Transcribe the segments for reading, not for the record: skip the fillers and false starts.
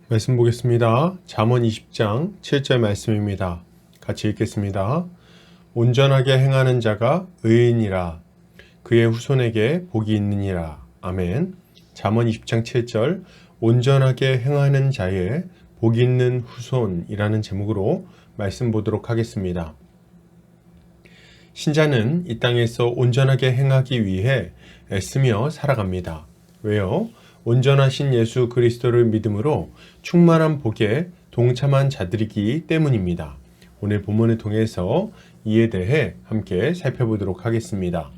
말씀 보겠습니다. 잠언 20장 7절 말씀입니다. 같이 읽겠습니다. 온전하게 행하는 자가 의인이라. 그의 후손에게 복이 있느니라. 아멘. 잠언 20장 7절 온전하게 행하는 자의 복이 있는 후손이라는 제목으로 말씀 보도록 하겠습니다. 신자는 이 땅에서 온전하게 행하기 위해 애쓰며 살아갑니다. 왜요? 온전하신 예수 그리스도를 믿음으로 충만한 복에 동참한 자들이기 때문입니다. 오늘 본문을 통해서 이에 대해 함께 살펴보도록 하겠습니다.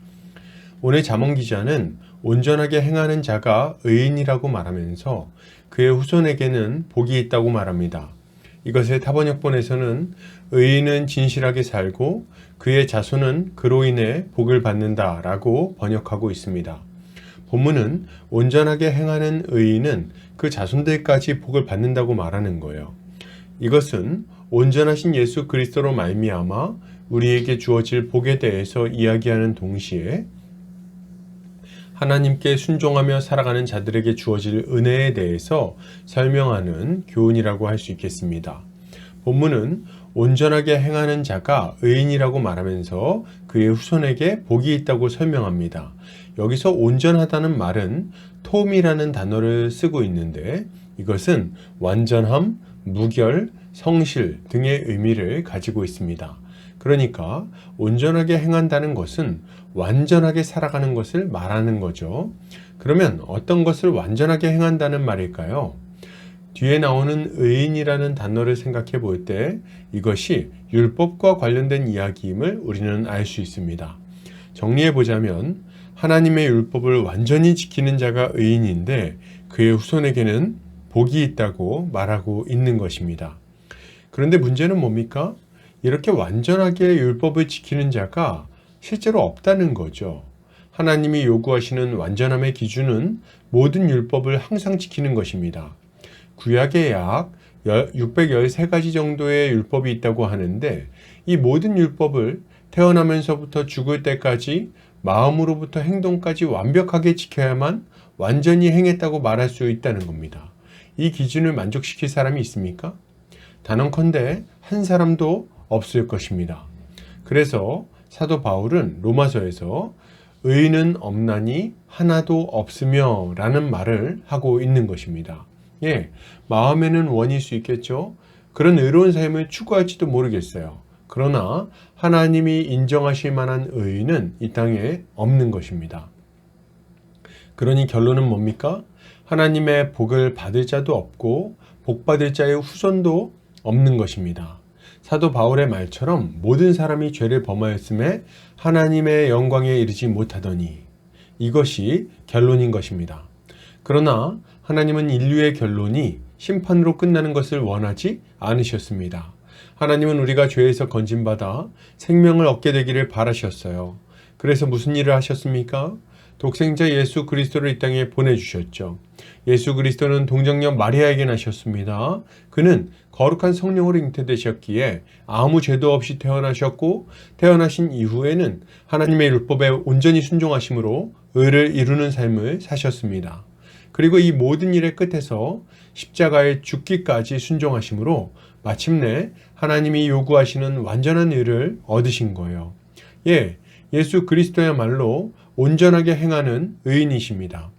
오늘 잠언 기자는 온전하게 행하는 자가 의인이라고 말하면서 그의 후손에게는 복이 있다고 말합니다. 이것을 타번역본에서는 의인은 진실하게 살고 그의 자손은 그로 인해 복을 받는다 라고 번역하고 있습니다. 본문은 온전하게 행하는 의인은 그 자손들까지 복을 받는다고 말하는 거예요. 이것은 온전하신 예수 그리스도로 말미암아 우리에게 주어질 복에 대해서 이야기하는 동시에 하나님께 순종하며 살아가는 자들에게 주어질 은혜에 대해서 설명하는 교훈이라고 할 수 있겠습니다. 본문은 온전하게 행하는 자가 의인이라고 말하면서 그의 후손에게 복이 있다고 설명합니다. 여기서 온전하다는 말은 톰이라는 단어를 쓰고 있는데 이것은 완전함, 무결, 성실 등의 의미를 가지고 있습니다. 그러니까 온전하게 행한다는 것은 완전하게 살아가는 것을 말하는 거죠. 그러면 어떤 것을 완전하게 행한다는 말일까요? 뒤에 나오는 의인이라는 단어를 생각해 볼 때 이것이 율법과 관련된 이야기임을 우리는 알 수 있습니다. 정리해 보자면 하나님의 율법을 완전히 지키는 자가 의인인데 그의 후손에게는 복이 있다고 말하고 있는 것입니다. 그런데 문제는 뭡니까? 이렇게 완전하게 율법을 지키는 자가 실제로 없다는 거죠. 하나님이 요구하시는 완전함의 기준은 모든 율법을 항상 지키는 것입니다. 구약에 약 613가지 정도의 율법이 있다고 하는데 이 모든 율법을 태어나면서부터 죽을 때까지 마음으로부터 행동까지 완벽하게 지켜야만 완전히 행했다고 말할 수 있다는 겁니다. 이 기준을 만족시킬 사람이 있습니까? 단언컨대 한 사람도 없을 것입니다. 그래서 사도 바울은 로마서에서 의인은 없나니 하나도 없으며 라는 말을 하고 있는 것입니다. 마음에는 원일 수 있겠죠. 그런 의로운 삶을 추구할지도 모르겠어요. 그러나 하나님이 인정하실 만한 의인은 이 땅에 없는 것입니다. 그러니 결론은 뭡니까? 하나님의 복을 받을 자도 없고 복 받을 자의 후손도 없는 것입니다. 사도 바울의 말처럼 모든 사람이 죄를 범하였음에 하나님의 영광에 이르지 못하더니 이것이 결론인 것입니다. 그러나 하나님은 인류의 결론이 심판으로 끝나는 것을 원하지 않으셨습니다. 하나님은 우리가 죄에서 건진받아 생명을 얻게 되기를 바라셨어요. 그래서 무슨 일을 하셨습니까? 독생자 예수 그리스도를 이 땅에 보내주셨죠. 예수 그리스도는 동정녀 마리아에게 나셨습니다. 그는 거룩한 성령으로 잉태되셨기에 아무 죄도 없이 태어나셨고 태어나신 이후에는 하나님의 율법에 온전히 순종하심으로 의를 이루는 삶을 사셨습니다. 그리고 이 모든 일의 끝에서 십자가에 죽기까지 순종하심으로 마침내 하나님이 요구하시는 완전한 의를 얻으신 거예요. 예수 그리스도야말로 온전하게 행하는 의인이십니다.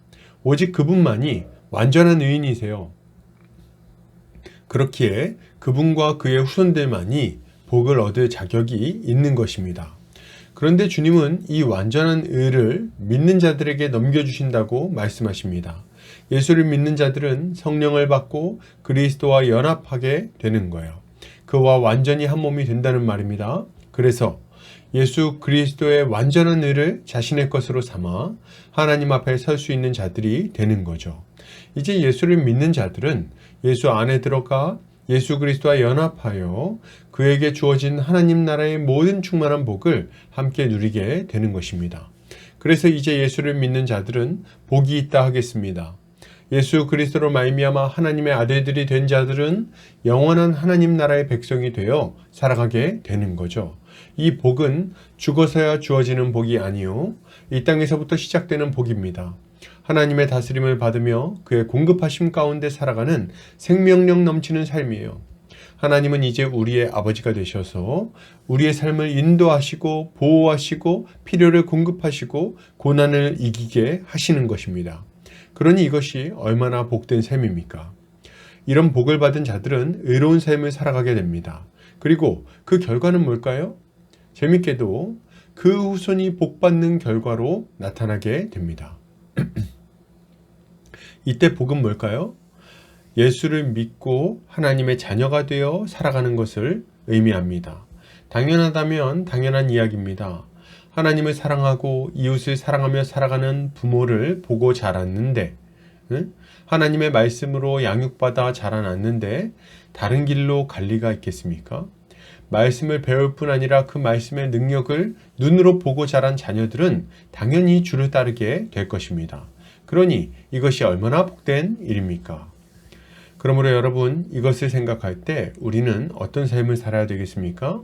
오직 그분만이 완전한 의인이세요. 그렇기에 그분과 그의 후손들만이 복을 얻을 자격이 있는 것입니다. 그런데 주님은 이 완전한 의를 믿는 자들에게 넘겨주신다고 말씀하십니다. 예수를 믿는 자들은 성령을 받고 그리스도와 연합하게 되는 거예요. 그와 완전히 한 몸이 된다는 말입니다. 그래서 예수 그리스도의 완전한 의를 자신의 것으로 삼아 하나님 앞에 설 수 있는 자들이 되는 거죠. 이제 예수를 믿는 자들은 예수 안에 들어가 예수 그리스도와 연합하여 그에게 주어진 하나님 나라의 모든 충만한 복을 함께 누리게 되는 것입니다. 그래서 이제 예수를 믿는 자들은 복이 있다 하겠습니다. 예수 그리스도로 말미암아 하나님의 아들들이 된 자들은 영원한 하나님 나라의 백성이 되어 살아가게 되는 거죠. 이 복은 죽어서야 주어지는 복이 아니요 이 땅에서부터 시작되는 복입니다. 하나님의 다스림을 받으며 그의 공급하심 가운데 살아가는 생명력 넘치는 삶이에요. 하나님은 이제 우리의 아버지가 되셔서 우리의 삶을 인도하시고 보호하시고 필요를 공급하시고 고난을 이기게 하시는 것입니다. 그러니 이것이 얼마나 복된 셈입니까? 이런 복을 받은 자들은 의로운 삶을 살아가게 됩니다. 그리고 그 결과는 뭘까요? 재밌게도 그 후손이 복받는 결과로 나타나게 됩니다. 이때 복은 뭘까요? 예수를 믿고 하나님의 자녀가 되어 살아가는 것을 의미합니다. 당연하다면 당연한 이야기입니다. 하나님을 사랑하고 이웃을 사랑하며 살아가는 부모를 보고 자랐는데, 하나님의 말씀으로 양육받아 자라났는데 다른 길로 갈 리가 있겠습니까? 말씀을 배울 뿐 아니라 그 말씀의 능력을 눈으로 보고 자란 자녀들은 당연히 주를 따르게 될 것입니다. 그러니 이것이 얼마나 복된 일입니까? 그러므로 여러분, 이것을 생각할 때 우리는 어떤 삶을 살아야 되겠습니까?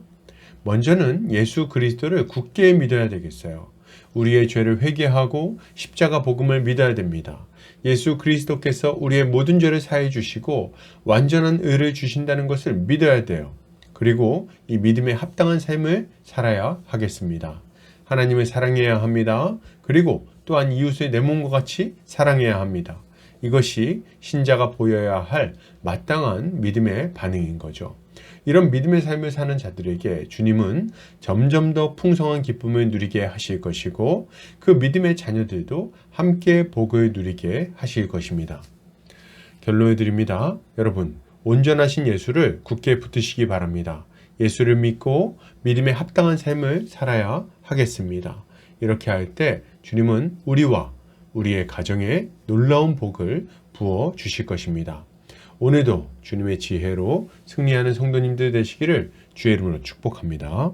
먼저는 예수 그리스도를 굳게 믿어야 되겠어요. 우리의 죄를 회개하고 십자가 복음을 믿어야 됩니다. 예수 그리스도께서 우리의 모든 죄를 사해 주시고 완전한 의를 주신다는 것을 믿어야 돼요. 그리고 이 믿음에 합당한 삶을 살아야 하겠습니다. 하나님을 사랑해야 합니다. 그리고 또한 이웃을 내 몸과 같이 사랑해야 합니다. 이것이 신자가 보여야 할 마땅한 믿음의 반응인 거죠. 이런 믿음의 삶을 사는 자들에게 주님은 점점 더 풍성한 기쁨을 누리게 하실 것이고 그 믿음의 자녀들도 함께 복을 누리게 하실 것입니다. 결론을 드립니다. 여러분, 온전하신 예수를 굳게 붙드시기 바랍니다. 예수를 믿고 믿음에 합당한 삶을 살아야 하겠습니다. 이렇게 할 때 주님은 우리와 우리의 가정에 놀라운 복을 부어 주실 것입니다. 오늘도 주님의 지혜로 승리하는 성도님들 되시기를 주의 이름으로 축복합니다.